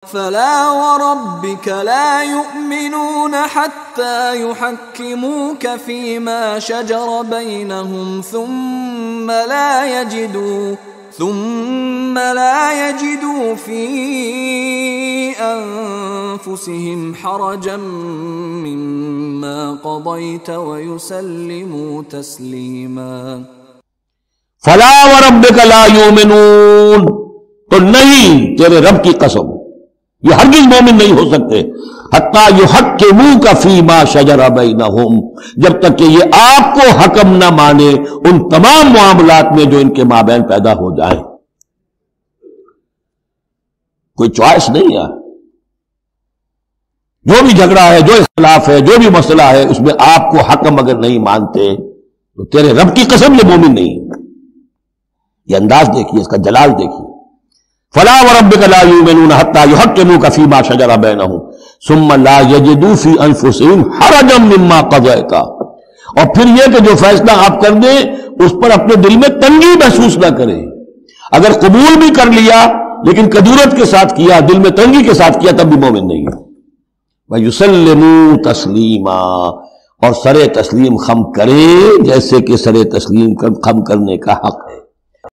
فلا وربك لا يؤمنون حتى يحكموك فيما شجر بينهم ثم لا يجدوا في أنفسهم حرجا مما قضيت ويسلموا تسليما. فلا وربك لا يؤمنون، تو نہیں تیرے رب کی قسم یہ ہرگز مومن نہیں ہو سکتے حتی یحکموک فیما شجر بینہم، جب تک کہ یہ آپ کو حکم نہ مانے ان تمام معاملات میں جو ان کے مابین پیدا ہو جائے. کوئی چوائس نہیں ہے، جو بھی جھگڑا ہے، جو اختلاف ہے، جو بھی مسئلہ ہے، اس میں آپ کو حکم اگر نہیں مانتے تو تیرے رب کی قسم یہ مومن نہیں. یہ انداز دیکھیے، اس کا جلال دیکھیے. فلا وربك لا يؤمنون حتى يحكموك فيما شجر بينهم ثم لا يجدوا في انفسهم حرجا مما قضيت، اور پھر یہ کہ جو فیصلہ آپ کر دیں اس پر اپنے دل میں تنگی محسوس نہ کریں. اگر قبول بھی کر لیا لیکن کدورت کے ساتھ کیا، دل میں تنگی کے ساتھ کیا، تب بھی مومن نہیں ہے. وَيُسَلِّمُوا تَسْلِيمًا، اور سر تسلیم خم کریں جیسے کہ سر تسلیم خم کرنے کا حق ہے.